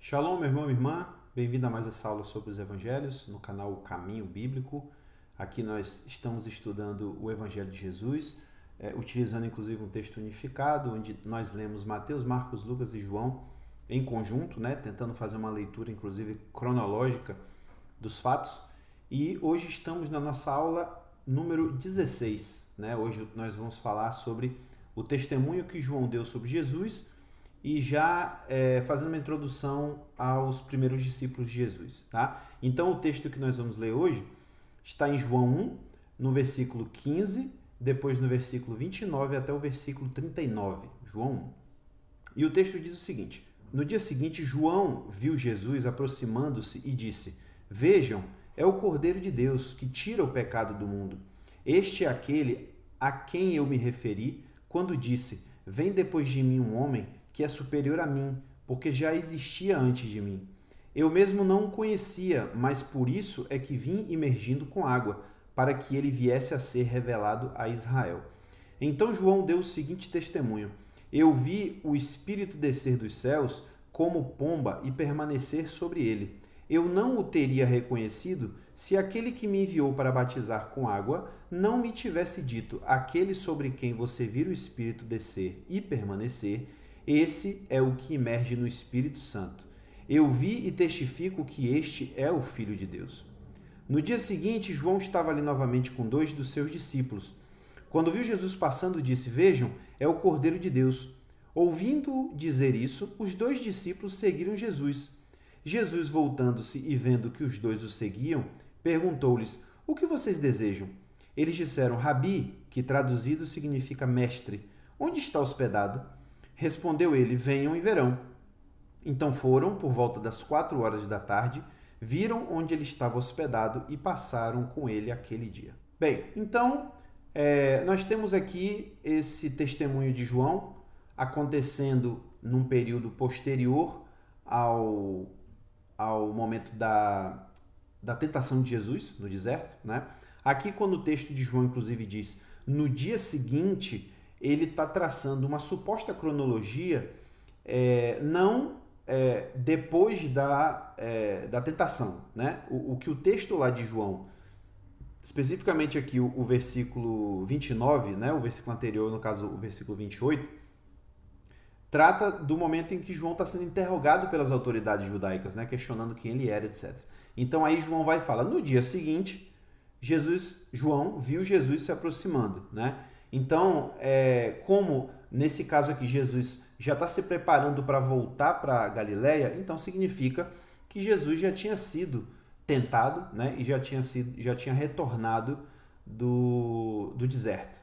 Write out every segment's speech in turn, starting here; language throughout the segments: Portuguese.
Shalom, meu irmão e minha irmã, bem-vindo a mais essa aula sobre os evangelhos no canal Caminho Bíblico. Aqui nós estamos estudando o Evangelho de Jesus, utilizando inclusive um texto unificado, onde nós lemos Mateus, Marcos, Lucas e João em conjunto, tentando fazer uma leitura inclusive cronológica dos fatos. E hoje estamos na nossa aula número 16. Hoje nós vamos falar sobre o testemunho que João deu sobre Jesus e já fazendo uma introdução aos primeiros discípulos de Jesus. Tá? Então o texto que nós vamos ler hoje está em João 1, no versículo 15, depois no versículo 29 até o versículo 39. João 1. E o texto diz o seguinte: no dia seguinte, João viu Jesus aproximando-se e disse: Vejam, é o Cordeiro de Deus que tira o pecado do mundo. Este é aquele a quem eu me referi quando disse: Vem depois de mim um homem que é superior a mim, porque já existia antes de mim. Eu mesmo não o conhecia, mas por isso é que vim imergindo com água, para que ele viesse a ser revelado a Israel. Então João deu o seguinte testemunho: Eu vi o Espírito descer dos céus como pomba e permanecer sobre ele. Eu não o teria reconhecido se aquele que me enviou para batizar com água não me tivesse dito: aquele sobre quem você vira o Espírito descer e permanecer, esse é o que imerge no Espírito Santo. Eu vi e testifico que este é o Filho de Deus. No dia seguinte, João estava ali novamente com 2 dos seus discípulos. Quando viu Jesus passando, disse: Vejam, é o Cordeiro de Deus. Ouvindo dizer isso, os 2 discípulos seguiram Jesus. Jesus, voltando-se e vendo que os 2 o seguiam, perguntou-lhes: O que vocês desejam? Eles disseram: Rabi, que traduzido significa mestre, onde está hospedado? Respondeu ele: Venham e verão. Então foram, por volta das 4 horas da tarde, viram onde ele estava hospedado e passaram com ele aquele dia. Bem, então nós temos aqui esse testemunho de João acontecendo num período posterior ao momento da tentação de Jesus no deserto. Aqui, quando o texto de João, inclusive, diz no dia seguinte, ele está traçando uma suposta cronologia, não depois da tentação. O que o texto lá de João, especificamente aqui o versículo 29, o versículo anterior, no caso o versículo 28, trata do momento em que João está sendo interrogado pelas autoridades judaicas, questionando quem ele era, etc. Então aí João vai e fala: no dia seguinte, João viu Jesus se aproximando. Então, como nesse caso aqui Jesus já está se preparando para voltar para Galiléia, então significa que Jesus já tinha sido tentado, e já tinha retornado do deserto.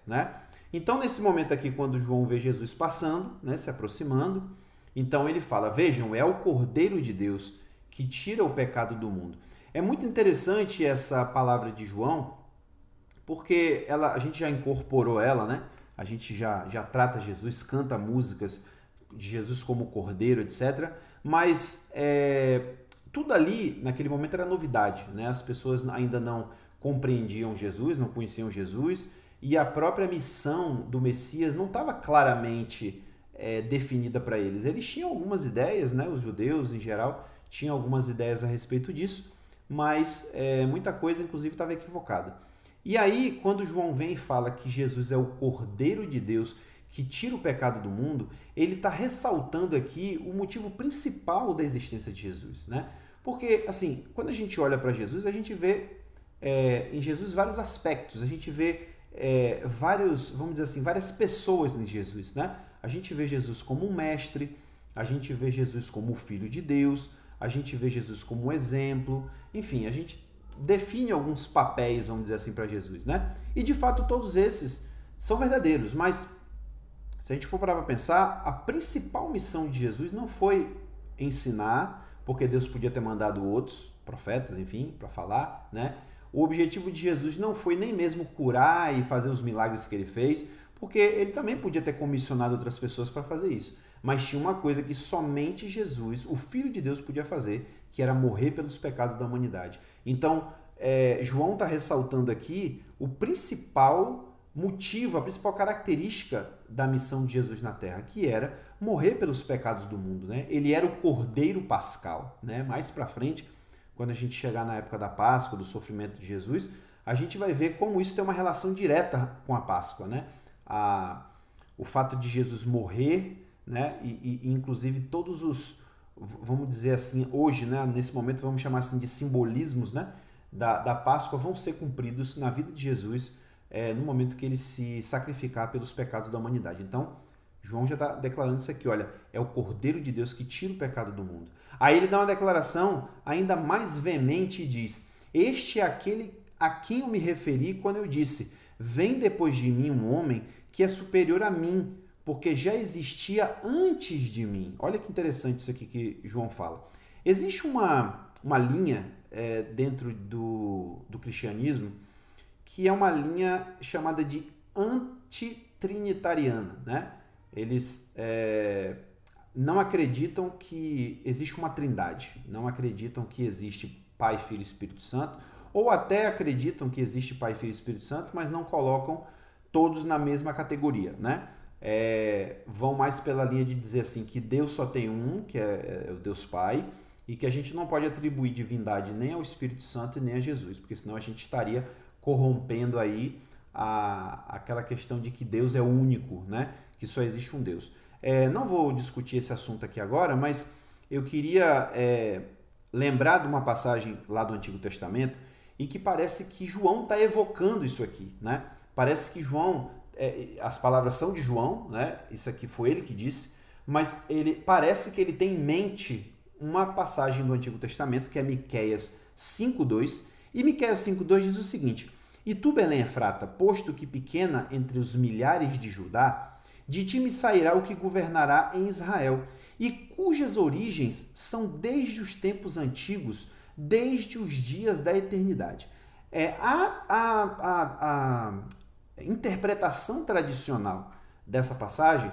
Então, nesse momento aqui, quando João vê Jesus passando, se aproximando, então ele fala: Vejam, é o Cordeiro de Deus que tira o pecado do mundo. É muito interessante essa palavra de João, porque a gente já incorporou ela, a gente já trata Jesus, canta músicas de Jesus como Cordeiro, etc. Mas tudo ali, naquele momento, era novidade. As pessoas ainda não compreendiam Jesus, não conheciam Jesus, e a própria missão do Messias não estava claramente definida para eles. Eles tinham algumas ideias, os judeus em geral tinham algumas ideias a respeito disso, mas muita coisa, inclusive, estava equivocada. E aí, quando João vem e fala que Jesus é o Cordeiro de Deus que tira o pecado do mundo, ele está ressaltando aqui o motivo principal da existência de Jesus. Porque, assim, quando a gente olha para Jesus, a gente vê em Jesus vários aspectos, a gente vê várias pessoas em Jesus. A gente vê Jesus como um mestre, a gente vê Jesus como o Filho de Deus, a gente vê Jesus como um exemplo, enfim, a gente define alguns papéis, vamos dizer assim, para Jesus, E de fato todos esses são verdadeiros, mas se a gente for parar para pensar, a principal missão de Jesus não foi ensinar, porque Deus podia ter mandado outros profetas, enfim, para falar, O objetivo de Jesus não foi nem mesmo curar e fazer os milagres que ele fez, porque ele também podia ter comissionado outras pessoas para fazer isso. Mas tinha uma coisa que somente Jesus, o Filho de Deus, podia fazer, que era morrer pelos pecados da humanidade. Então, João está ressaltando aqui o principal motivo, a principal característica da missão de Jesus na Terra, que era morrer pelos pecados do mundo, né? Ele era o Cordeiro Pascal, né? Mais para frente, quando a gente chegar na época da Páscoa, do sofrimento de Jesus, a gente vai ver como isso tem uma relação direta com a Páscoa, né? O fato de Jesus morrer, né? E inclusive todos os, vamos dizer assim, hoje, né? Nesse momento vamos chamar assim de simbolismos, né? Da Páscoa vão ser cumpridos na vida de Jesus no momento que ele se sacrificar pelos pecados da humanidade. Então, João já está declarando isso aqui, olha, é o Cordeiro de Deus que tira o pecado do mundo. Aí ele dá uma declaração ainda mais veemente e diz, este é aquele a quem eu me referi quando eu disse, vem depois de mim um homem que é superior a mim, porque já existia antes de mim. Olha que interessante isso aqui que João fala. Existe uma linha dentro do cristianismo que é uma linha chamada de antitrinitariana, né? Eles não acreditam que existe uma trindade, não acreditam que existe Pai, Filho e Espírito Santo, ou até acreditam que existe Pai, Filho e Espírito Santo, mas não colocam todos na mesma categoria, né? Vão mais pela linha de dizer assim que Deus só tem um, que é o Deus Pai, e que a gente não pode atribuir divindade nem ao Espírito Santo e nem a Jesus, porque senão a gente estaria corrompendo aí aquela questão de que Deus é único, né? Que só existe um Deus. Não vou discutir esse assunto aqui agora, mas eu queria lembrar de uma passagem lá do Antigo Testamento e que parece que João está evocando isso aqui, né? Parece que João, as palavras são de João, né? Isso aqui foi ele que disse, mas parece que ele tem em mente uma passagem do Antigo Testamento que é Miqueias 5:2, e Miqueias 5:2 diz o seguinte: E tu, Belém Efrata, posto que pequena entre os milhares de Judá, de ti me sairá o que governará em Israel, e cujas origens são desde os tempos antigos, desde os dias da eternidade. A interpretação tradicional dessa passagem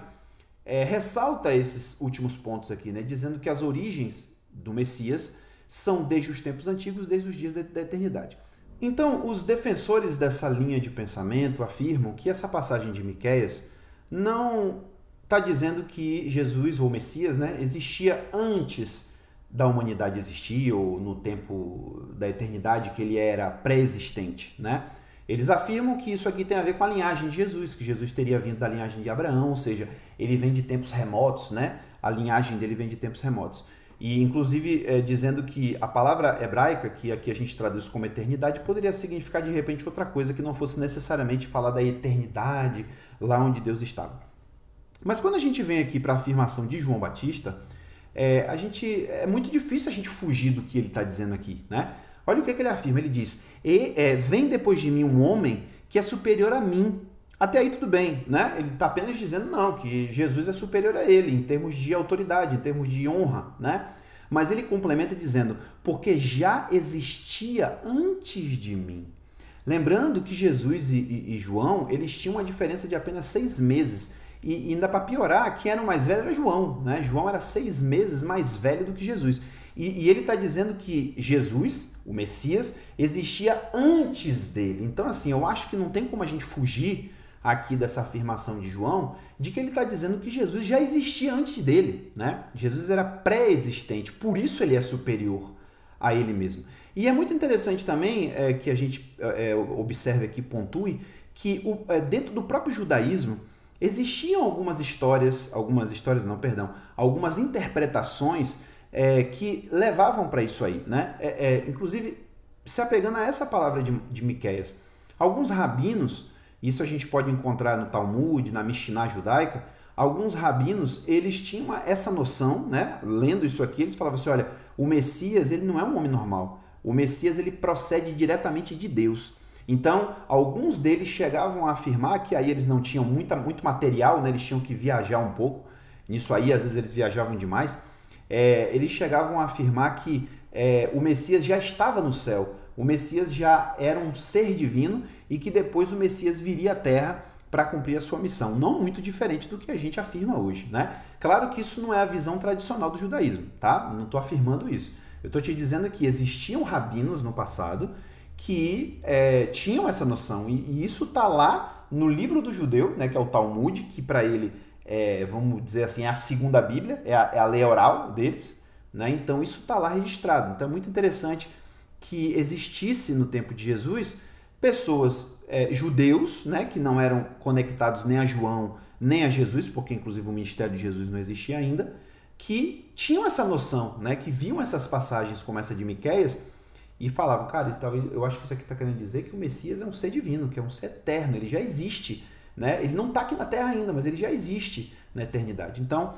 ressalta esses últimos pontos aqui, né? Dizendo que as origens do Messias são desde os tempos antigos, desde os dias da eternidade. Então, os defensores dessa linha de pensamento afirmam que essa passagem de Miqueias não está dizendo que Jesus, ou Messias, né, existia antes da humanidade existir, ou no tempo da eternidade, que ele era pré-existente, né? Eles afirmam que isso aqui tem a ver com a linhagem de Jesus, que Jesus teria vindo da linhagem de Abraão, ou seja, ele vem de tempos remotos, né? A linhagem dele vem de tempos remotos. E, inclusive, dizendo que a palavra hebraica, que aqui a gente traduz como eternidade, poderia significar, de repente, outra coisa que não fosse necessariamente falar da eternidade, lá onde Deus estava. Mas quando a gente vem aqui para a afirmação de João Batista, é muito difícil a gente fugir do que ele está dizendo aqui, né? Olha o que ele afirma, ele diz, vem depois de mim um homem que é superior a mim. Até aí tudo bem, né? Ele está apenas dizendo não, que Jesus é superior a ele em termos de autoridade, em termos de honra, né? Mas ele complementa dizendo, porque já existia antes de mim. Lembrando que Jesus e João, eles tinham uma diferença de apenas 6 meses. E ainda para piorar, quem era o mais velho era João, né? João era 6 meses mais velho do que Jesus. E ele está dizendo que Jesus, o Messias, existia antes dele. Então, assim, eu acho que não tem como a gente fugir aqui dessa afirmação de João, de que ele está dizendo que Jesus já existia antes dele, né? Jesus era pré-existente, por isso ele é superior a ele mesmo. E é muito interessante também que a gente observe aqui, pontue, que dentro do próprio judaísmo existiam algumas interpretações que levavam para isso aí, né? Inclusive, se apegando a essa palavra de Miqueias, alguns rabinos, isso a gente pode encontrar no Talmud, na Mishnah judaica, alguns rabinos, eles tinham essa noção, né? Lendo isso aqui, eles falavam assim, olha, o Messias, ele não é um homem normal, o Messias, ele procede diretamente de Deus. Então, alguns deles chegavam a afirmar que aí eles não tinham muito material, né? Eles tinham que viajar um pouco, nisso aí, às vezes eles viajavam demais, eles chegavam a afirmar que o Messias já estava no céu, o Messias já era um ser divino e que depois o Messias viria à Terra para cumprir a sua missão. Não muito diferente do que a gente afirma hoje, né? Claro que isso não é a visão tradicional do judaísmo, tá? Não estou afirmando isso. Eu estou te dizendo que existiam rabinos no passado que tinham essa noção. E isso está lá no livro do judeu, né, que é o Talmud, que para ele, vamos dizer assim, é a segunda Bíblia, é a lei oral deles. Né? Então isso está lá registrado. Então é muito interessante que existisse no tempo de Jesus pessoas judeus, né, que não eram conectados nem a João nem a Jesus, porque inclusive o ministério de Jesus não existia ainda, que tinham essa noção, né, que viam essas passagens como essa de Miqueias e falavam, cara, eu acho que isso aqui está querendo dizer que o Messias é um ser divino, que é um ser eterno, ele já existe. Né? Ele não está aqui na Terra ainda, mas ele já existe na eternidade. Então,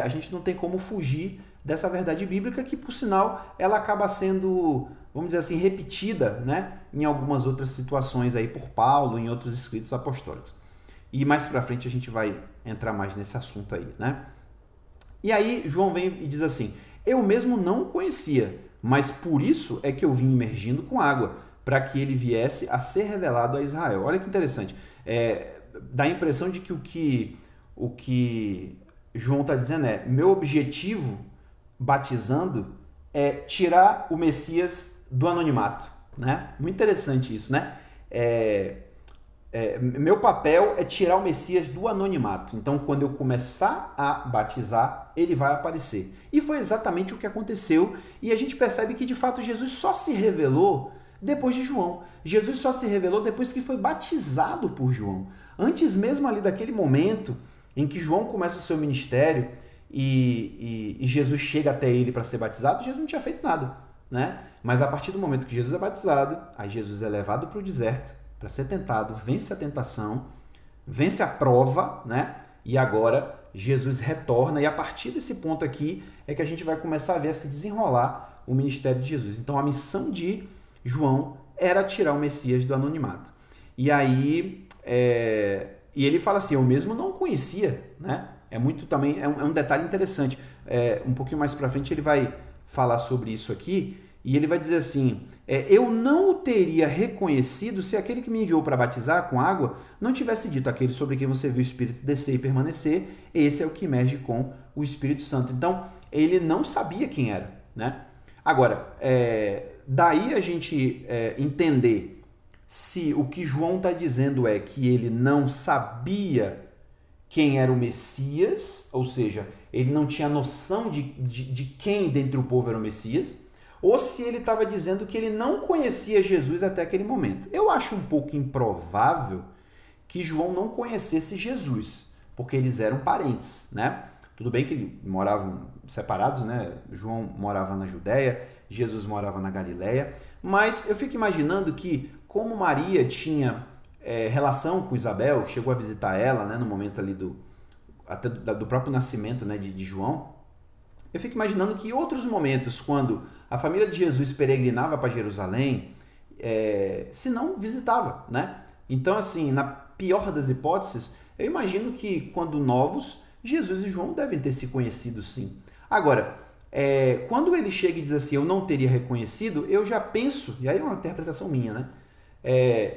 a gente não tem como fugir dessa verdade bíblica que, por sinal, ela acaba sendo, vamos dizer assim, repetida, né, em algumas outras situações aí por Paulo, em outros escritos apostólicos. E mais para frente a gente vai entrar mais nesse assunto aí, né? E aí João vem e diz assim, eu mesmo não o conhecia, mas por isso é que eu vim imergindo com água, para que ele viesse a ser revelado a Israel. Olha que interessante. Dá a impressão de que o que João está dizendo meu objetivo batizando é tirar o Messias do anonimato, né? Muito interessante isso, né? Meu papel é tirar o Messias do anonimato. Então, quando eu começar a batizar, ele vai aparecer. E foi exatamente o que aconteceu. E a gente percebe que, de fato, Jesus só se revelou depois de João. Jesus só se revelou depois que foi batizado por João. Antes mesmo ali daquele momento em que João começa o seu ministério e Jesus chega até ele para ser batizado, Jesus não tinha feito nada, né? Mas a partir do momento que Jesus é batizado, aí Jesus é levado para o deserto para ser tentado, vence a tentação, vence a prova, né? E agora Jesus retorna e a partir desse ponto aqui é que a gente vai começar a ver se desenrolar o ministério de Jesus. Então a missão de João era tirar o Messias do anonimato. E aí, e ele fala assim, eu mesmo não o conhecia, né? É um detalhe interessante. Um pouquinho mais para frente ele vai falar sobre isso aqui e ele vai dizer assim, eu não o teria reconhecido se aquele que me enviou para batizar com água não tivesse dito, aquele sobre quem você viu o Espírito descer e permanecer, esse é o que emerge com o Espírito Santo. Então, ele não sabia quem era, né? Agora, daí a gente entender se o que João está dizendo é que ele não sabia quem era o Messias, ou seja, ele não tinha noção de quem dentre o povo era o Messias, ou se ele estava dizendo que ele não conhecia Jesus até aquele momento. Eu acho um pouco improvável que João não conhecesse Jesus, porque eles eram parentes, né? Tudo bem que moravam separados, né? João morava na Judéia, Jesus morava na Galileia, mas eu fico imaginando que, como Maria tinha relação com Isabel, chegou a visitar ela, né, no momento ali do próprio nascimento, né, de João, eu fico imaginando que em outros momentos, quando a família de Jesus peregrinava para Jerusalém, se não visitava, né? Então, assim, na pior das hipóteses, eu imagino que, quando novos, Jesus e João devem ter se conhecido, sim. Agora, quando ele chega e diz assim, eu não teria reconhecido, eu já penso, e aí é uma interpretação minha, né?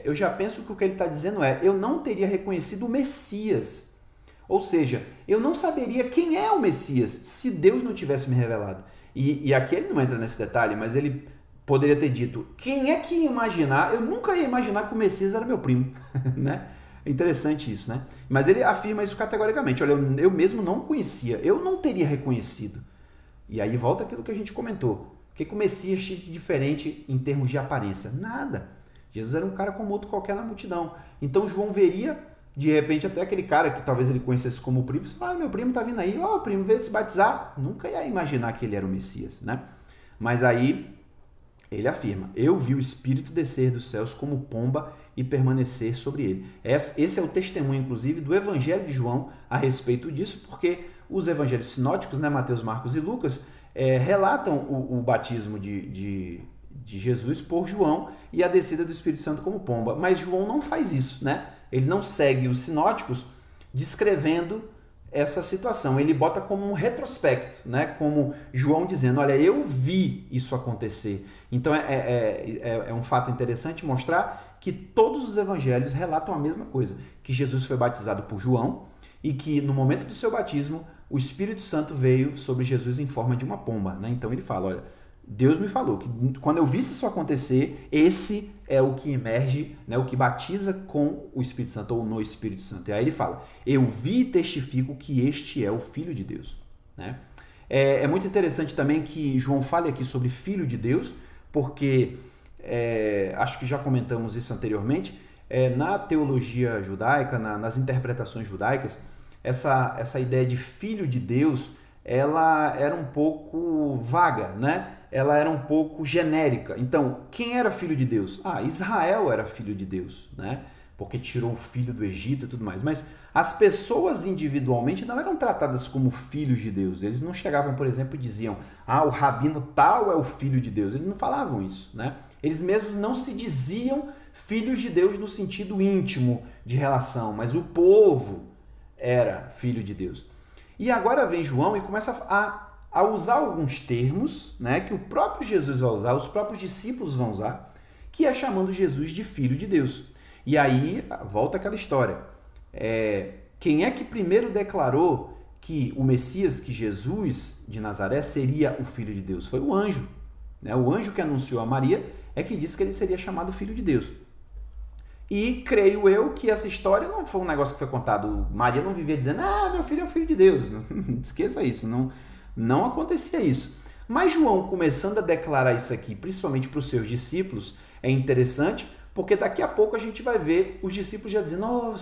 Eu já penso que o que ele está dizendo eu não teria reconhecido o Messias. Ou seja, eu não saberia quem é o Messias se Deus não tivesse me revelado. E aqui ele não entra nesse detalhe, mas ele poderia ter dito, quem é que ia imaginar, eu nunca ia imaginar que o Messias era meu primo, né? É interessante isso, né? Mas ele afirma isso categoricamente, olha, eu mesmo não conhecia, eu não teria reconhecido. E aí volta aquilo que a gente comentou, o que o Messias tinha de diferente em termos de aparência? Nada. Jesus era um cara como outro qualquer na multidão. Então João veria, de repente, até aquele cara que talvez ele conhecesse como primo, você fala, meu primo tá vindo aí, o primo veio se batizar. Nunca ia imaginar que ele era o Messias, né? Mas aí ele afirma, eu vi o Espírito descer dos céus como pomba e permanecer sobre ele. Esse é o testemunho, inclusive, do Evangelho de João a respeito disso, porque os evangelhos sinóticos, né, Mateus, Marcos e Lucas, relatam o batismo de Jesus por João e a descida do Espírito Santo como pomba. Mas João não faz isso, né? Ele não segue os sinóticos descrevendo essa situação. Ele bota como um retrospecto, né? Como João dizendo, olha, eu vi isso acontecer. Então é um fato interessante mostrar que todos os evangelhos relatam a mesma coisa, que Jesus foi batizado por João e que no momento do seu batismo o Espírito Santo veio sobre Jesus em forma de uma pomba, né? Então ele fala, olha, Deus me falou que quando eu visse isso acontecer, esse é o que emerge, né, o que batiza com o Espírito Santo ou no Espírito Santo. E aí ele fala, eu vi e testifico que este é o Filho de Deus. Né? É muito interessante também que João fale aqui sobre Filho de Deus, porque acho que já comentamos isso anteriormente, na teologia judaica, nas interpretações judaicas, essa ideia de Filho de Deus, ela era um pouco vaga, né? Ela era um pouco genérica. Então, quem era filho de Deus? Israel era filho de Deus, né? Porque tirou o filho do Egito e tudo mais. Mas as pessoas individualmente não eram tratadas como filhos de Deus. Eles não chegavam, por exemplo, e diziam, o rabino tal é o filho de Deus. Eles não falavam isso, né? Eles mesmos não se diziam filhos de Deus no sentido íntimo de relação, mas o povo era filho de Deus. E agora vem João e começa a usar alguns termos, né, que o próprio Jesus vai usar, os próprios discípulos vão usar, que é chamando Jesus de Filho de Deus. E aí volta aquela história. Quem é que primeiro declarou que o Messias, que Jesus de Nazaré, seria o Filho de Deus? Foi o anjo. Né? O anjo que anunciou a Maria é que disse que ele seria chamado Filho de Deus. E creio eu que essa história não foi um negócio que foi contado. Maria não vivia dizendo, meu filho é o Filho de Deus. Esqueça isso, não acontecia isso. Mas João começando a declarar isso aqui, principalmente para os seus discípulos, é interessante, porque daqui a pouco a gente vai ver os discípulos já dizendo,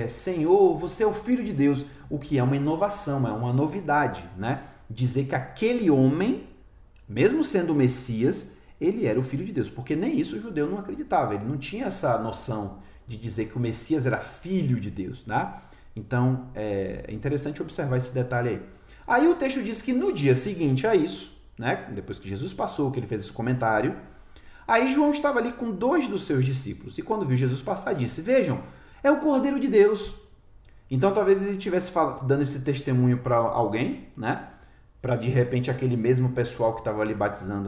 Senhor, você é o Filho de Deus, o que é uma inovação, é uma novidade, né? Dizer que aquele homem, mesmo sendo o Messias, ele era o Filho de Deus, porque nem isso o judeu não acreditava, ele não tinha essa noção de dizer que o Messias era filho de Deus, né? Então, é interessante observar esse detalhe aí. Aí o texto diz que no dia seguinte a isso, né, depois que Jesus passou, que ele fez esse comentário, aí João estava ali com 2 dos seus discípulos, e quando viu Jesus passar, disse, vejam, é o Cordeiro de Deus. Então talvez ele estivesse dando esse testemunho para alguém, né, para de repente aquele mesmo pessoal que estava ali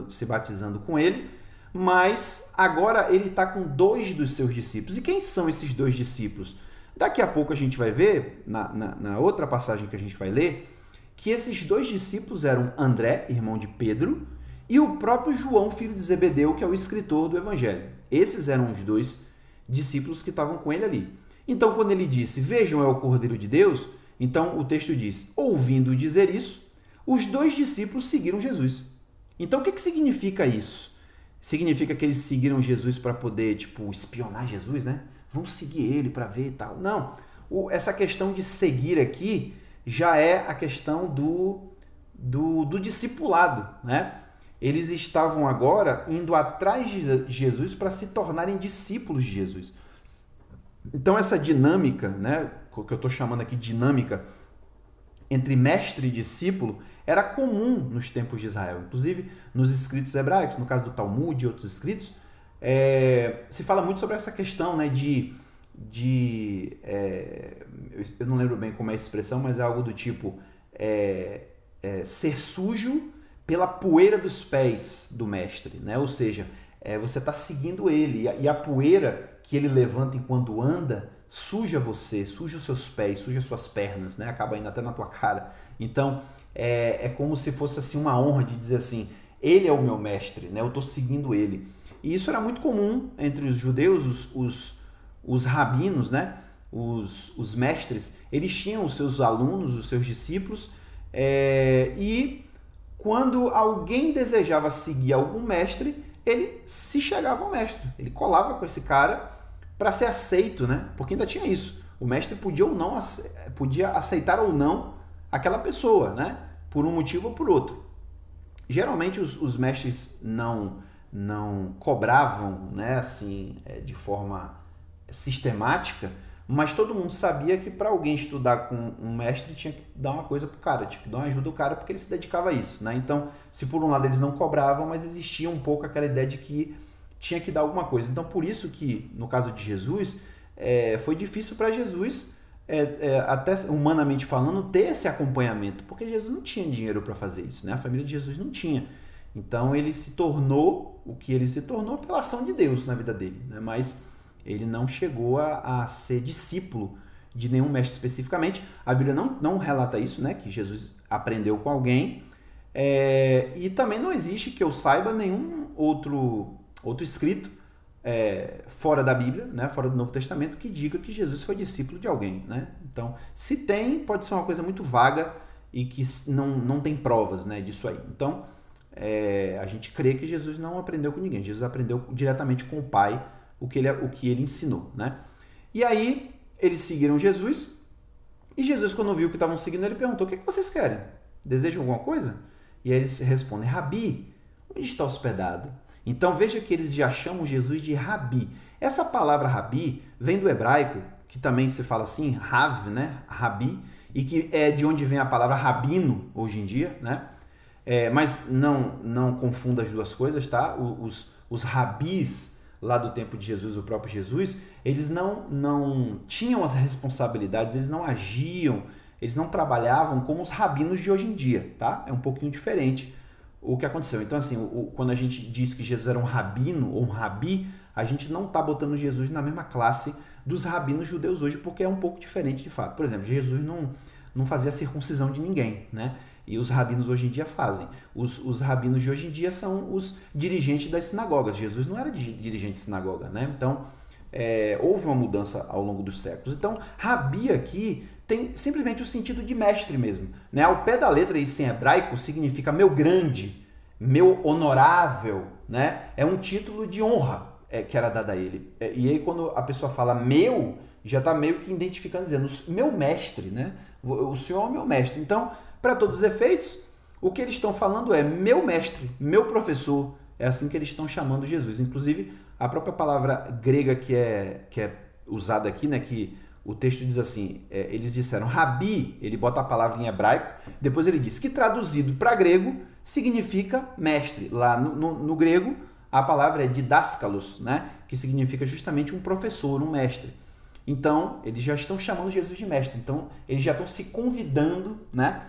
se batizando com ele, mas agora ele está com 2 dos seus discípulos. E quem são esses 2 discípulos? Daqui a pouco a gente vai ver, na outra passagem que a gente vai ler, que esses 2 discípulos eram André, irmão de Pedro, e o próprio João, filho de Zebedeu, que é o escritor do Evangelho. Esses eram os 2 discípulos que estavam com ele ali. Então, quando ele disse, vejam, é o Cordeiro de Deus, então o texto diz, ouvindo dizer isso, os 2 discípulos seguiram Jesus. Então, o que significa isso? Significa que eles seguiram Jesus para poder, espionar Jesus, né? Vamos seguir ele para ver e tal. Não. Essa questão de seguir aqui já é a questão do discipulado, né? Eles estavam agora indo atrás de Jesus para se tornarem discípulos de Jesus. Então, essa dinâmica, né, que eu estou chamando aqui de dinâmica, entre mestre e discípulo, era comum nos tempos de Israel. Inclusive, nos escritos hebraicos, no caso do Talmud e outros escritos, se fala muito sobre essa questão, né, eu não lembro bem como é a expressão, mas é algo do tipo ser sujo pela poeira dos pés do mestre, né? Ou seja, você está seguindo ele e a poeira que ele levanta enquanto anda suja você, suja os seus pés, suja as suas pernas, né? Acaba indo até na tua cara. Então, é como se fosse assim uma honra de dizer assim, ele é o meu mestre, né? Eu estou seguindo ele. E isso era muito comum entre os judeus, os rabinos, né? Os mestres, eles tinham os seus alunos, os seus discípulos, e quando alguém desejava seguir algum mestre, ele se chegava ao mestre, ele colava com esse cara para ser aceito, né? Porque ainda tinha isso. O mestre podia aceitar ou não aquela pessoa, né? Por um motivo ou por outro. Geralmente os mestres não cobravam, né? Assim, de forma sistemática, mas todo mundo sabia que para alguém estudar com um mestre tinha que dar uma coisa pro cara, tinha que dar uma ajuda ao cara porque ele se dedicava a isso, né? Então, se por um lado eles não cobravam, mas existia um pouco aquela ideia de que tinha que dar alguma coisa. Então, por isso que, no caso de Jesus, foi difícil para Jesus, até humanamente falando, ter esse acompanhamento, porque Jesus não tinha dinheiro para fazer isso, né? A família de Jesus não tinha. Então, ele se tornou o que ele se tornou pela ação de Deus na vida dele, né? Mas ele não chegou a ser discípulo de nenhum mestre especificamente. A Bíblia não relata isso, né? Que Jesus aprendeu com alguém, E também não existe, que eu saiba, nenhum outro escrito fora da Bíblia, né, fora do Novo Testamento, que diga que Jesus foi discípulo de alguém, né? Então, se tem, pode ser uma coisa muito vaga e que não tem provas, né, disso aí. Então, a gente crê que Jesus não aprendeu com ninguém. Jesus aprendeu diretamente com o Pai o que ele ensinou, né? E aí, eles seguiram Jesus, e Jesus, quando viu que estavam seguindo, ele perguntou: o que vocês querem? Desejam alguma coisa? E aí eles respondem: Rabi, onde está hospedado? Então veja que eles já chamam Jesus de Rabi. Essa palavra Rabi vem do hebraico, que também se fala assim, Rav, né? Rabi, e que é de onde vem a palavra rabino hoje em dia, né? Mas não confunda as duas coisas, tá? Os rabis lá do tempo de Jesus, o próprio Jesus, eles não tinham as responsabilidades, eles não agiam, eles não trabalhavam como os rabinos de hoje em dia, tá? É um pouquinho diferente o que aconteceu. Então, assim, quando a gente diz que Jesus era um rabino ou um rabi, a gente não está botando Jesus na mesma classe dos rabinos judeus hoje, porque é um pouco diferente de fato. Por exemplo, Jesus não fazia circuncisão de ninguém, né? E os rabinos hoje em dia fazem. Os rabinos de hoje em dia são os dirigentes das sinagogas. Jesus não era dirigente de sinagoga, né? Então, houve uma mudança ao longo dos séculos. Então, rabi aqui tem simplesmente o sentido de mestre mesmo, né? Ao pé da letra, isso em hebraico significa meu grande, meu honorável, né? É um título de honra que era dado a ele. E aí quando a pessoa fala meu, já está meio que identificando, dizendo meu mestre, né? O senhor é meu mestre. Então, para todos os efeitos, o que eles estão falando é meu mestre, meu professor. É assim que eles estão chamando Jesus. Inclusive, a própria palavra grega que é usada aqui, né? Que o texto diz assim, eles disseram Rabi, ele bota a palavra em hebraico, depois ele diz que traduzido para grego significa mestre. Lá no grego, a palavra é didáskalos, né? Que significa justamente um professor, um mestre. Então, eles já estão chamando Jesus de mestre. Então, eles já estão se convidando, né,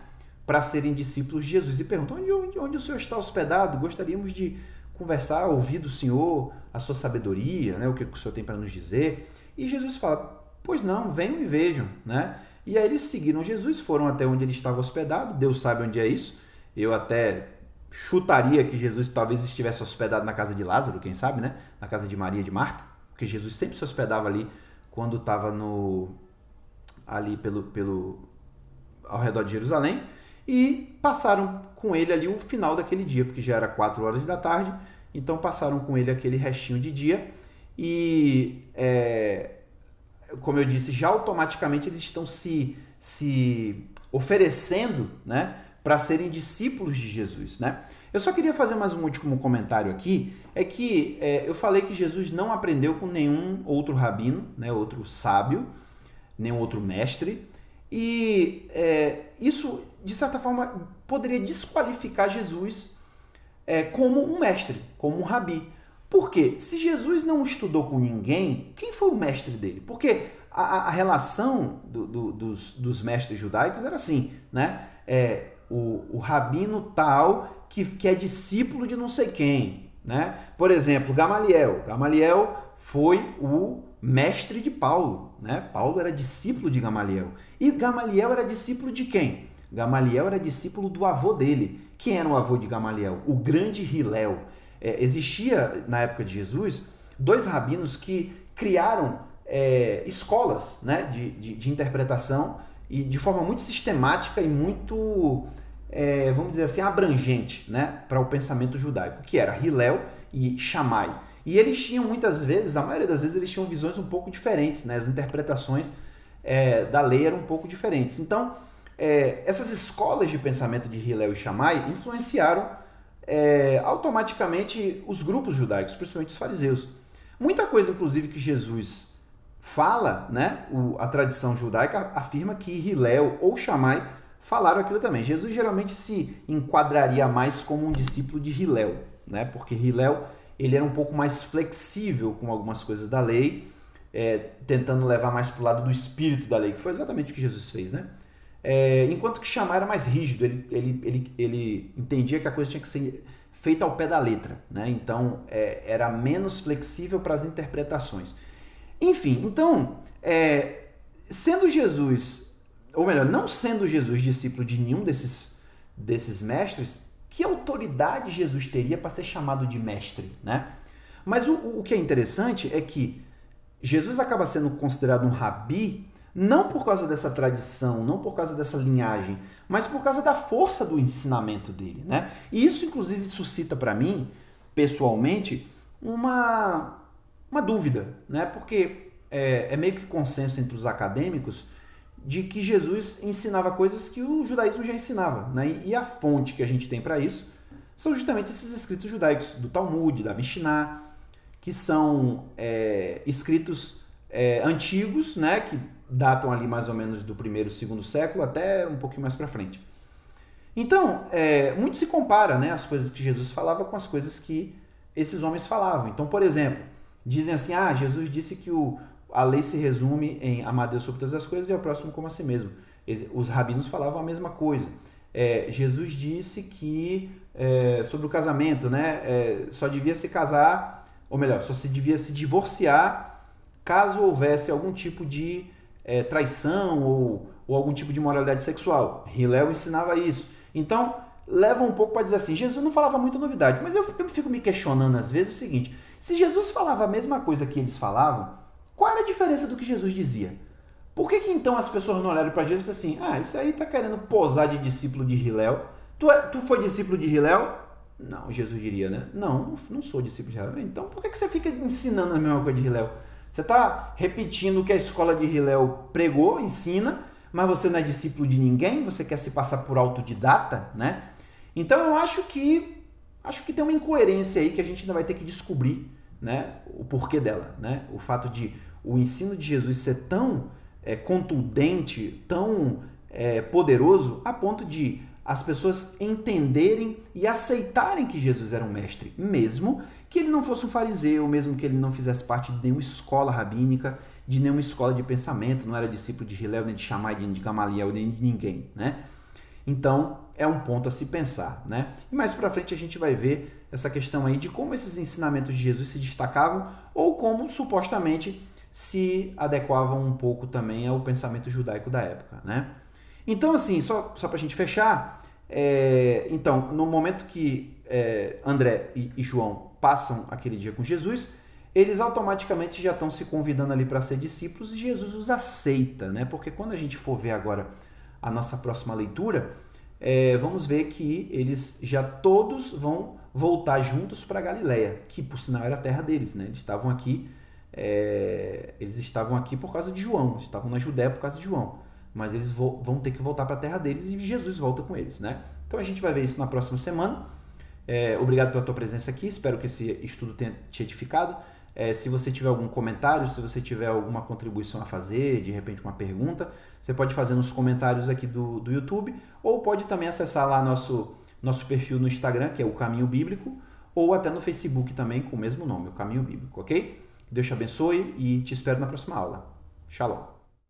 para serem discípulos de Jesus. E perguntam, onde o Senhor está hospedado? Gostaríamos de conversar, ouvir do Senhor a sua sabedoria, né, o que o Senhor tem para nos dizer. E Jesus fala, pois não, venham e vejam, né? E aí eles seguiram Jesus, foram até onde ele estava hospedado, Deus sabe onde é isso. Eu até chutaria que Jesus talvez estivesse hospedado na casa de Lázaro, quem sabe, né? Na casa de Maria e de Marta, porque Jesus sempre se hospedava ali quando estava ali ao redor de Jerusalém, e passaram com ele ali o final daquele dia, porque já era 4 horas da tarde, então passaram com ele aquele restinho de dia, e como eu disse, já automaticamente eles estão se oferecendo, né, para serem discípulos de Jesus, né? Eu só queria fazer mais um último comentário aqui, que eu falei que Jesus não aprendeu com nenhum outro rabino, né, outro sábio, nenhum outro mestre, e isso, de certa forma, poderia desqualificar Jesus como um mestre, como um rabi. Por quê? Se Jesus não estudou com ninguém, quem foi o mestre dele? Porque a relação dos mestres judaicos era assim, né? O rabino tal que é discípulo de não sei quem, né? Por exemplo, Gamaliel. Gamaliel foi o mestre de Paulo, né? Paulo era discípulo de Gamaliel. E Gamaliel era discípulo de quem? Gamaliel era discípulo do avô dele. Quem era o avô de Gamaliel? O grande Hilel. Existia, na época de Jesus, 2 rabinos que criaram escolas, né, de interpretação, e de forma muito sistemática e muito, vamos dizer assim, abrangente, né, para o pensamento judaico, que era Hilel e Shammai. E eles tinham muitas vezes, a maioria das vezes, eles tinham visões um pouco diferentes, né, as interpretações da lei eram um pouco diferentes. Então, essas escolas de pensamento de Hilel e Shammai influenciaram automaticamente os grupos judaicos, principalmente os fariseus. Muita coisa, inclusive, que Jesus fala, né, a tradição judaica afirma que Hilel ou Shammai falaram aquilo também. Jesus geralmente se enquadraria mais como um discípulo de Hilel, né, porque Hilel ele era um pouco mais flexível com algumas coisas da lei, tentando levar mais para o lado do espírito da lei, que foi exatamente o que Jesus fez, né? Enquanto que Shammai era mais rígido, ele entendia que a coisa tinha que ser feita ao pé da letra, né? Então era menos flexível para as interpretações. Enfim, então, sendo Jesus, ou melhor, não sendo Jesus discípulo de nenhum desses mestres, Que autoridade Jesus teria para ser chamado de mestre, né? Mas o que é interessante é que Jesus acaba sendo considerado um rabi não por causa dessa tradição, não por causa dessa linhagem, mas por causa da força do ensinamento dele, né? E isso, inclusive, suscita para mim, pessoalmente, uma dúvida, né? Porque é meio que consenso entre os acadêmicos de que Jesus ensinava coisas que o judaísmo já ensinava, né? E a fonte que a gente tem para isso são justamente esses escritos judaicos, do Talmud, da Mishnah, que são escritos antigos, né? Que datam ali mais ou menos do 1º e 2º século até um pouquinho mais para frente. Então, muito se compara, né, as coisas que Jesus falava com as coisas que esses homens falavam. Então, por exemplo, dizem assim, Jesus disse que a lei se resume em amar Deus sobre todas as coisas e ao próximo como a si mesmo. Os rabinos falavam a mesma coisa. Jesus disse que sobre o casamento, né, só devia se casar, ou melhor, só se devia se divorciar caso houvesse algum tipo de traição ou algum tipo de moralidade sexual. Hillel ensinava isso. Então, leva um pouco para dizer assim, Jesus não falava muita novidade, mas eu fico me questionando às vezes o seguinte, se Jesus falava a mesma coisa que eles falavam, qual era a diferença do que Jesus dizia? Por que então as pessoas não olharam para Jesus e falaram assim, isso aí tá querendo posar de discípulo de Hillel? Tu foi discípulo de Hillel? Não, Jesus diria, né? Não sou discípulo de Hillel. Então, por que você fica ensinando a mesma coisa de Hillel? Você está repetindo o que a escola de Hillel pregou, ensina, mas você não é discípulo de ninguém, você quer se passar por autodidata, né? Então eu acho que tem uma incoerência aí que a gente ainda vai ter que descobrir, né, o porquê dela, né? O fato de o ensino de Jesus ser tão contundente, tão poderoso, a ponto de as pessoas entenderem e aceitarem que Jesus era um mestre, mesmo que ele não fosse um fariseu, mesmo que ele não fizesse parte de nenhuma escola rabínica, de nenhuma escola de pensamento, não era discípulo de Hillel, nem de Shammai, nem de Gamaliel, nem de ninguém, né? Então, é um ponto a se pensar, né? E mais pra frente a gente vai ver essa questão aí de como esses ensinamentos de Jesus se destacavam ou como, supostamente, se adequavam um pouco também ao pensamento judaico da época, né? Então, assim, só pra gente fechar, então, no momento que André e João passam aquele dia com Jesus, eles automaticamente já estão se convidando ali para ser discípulos e Jesus os aceita, né? Porque quando a gente for ver agora a nossa próxima leitura, vamos ver que eles já todos vão voltar juntos para Galileia, que por sinal era a terra deles, né? Eles estavam aqui por causa de João, eles estavam na Judéia por causa de João, mas eles vão ter que voltar para a terra deles e Jesus volta com eles, né? Então a gente vai ver isso na próxima semana. Obrigado pela tua presença aqui, espero que esse estudo tenha te edificado. Se você tiver algum comentário, se você tiver alguma contribuição a fazer, de repente uma pergunta, você pode fazer nos comentários aqui do YouTube, ou pode também acessar lá nosso perfil no Instagram, que é o Caminho Bíblico, ou até no Facebook também, com o mesmo nome, o Caminho Bíblico, ok? Deus te abençoe e te espero na próxima aula. Shalom!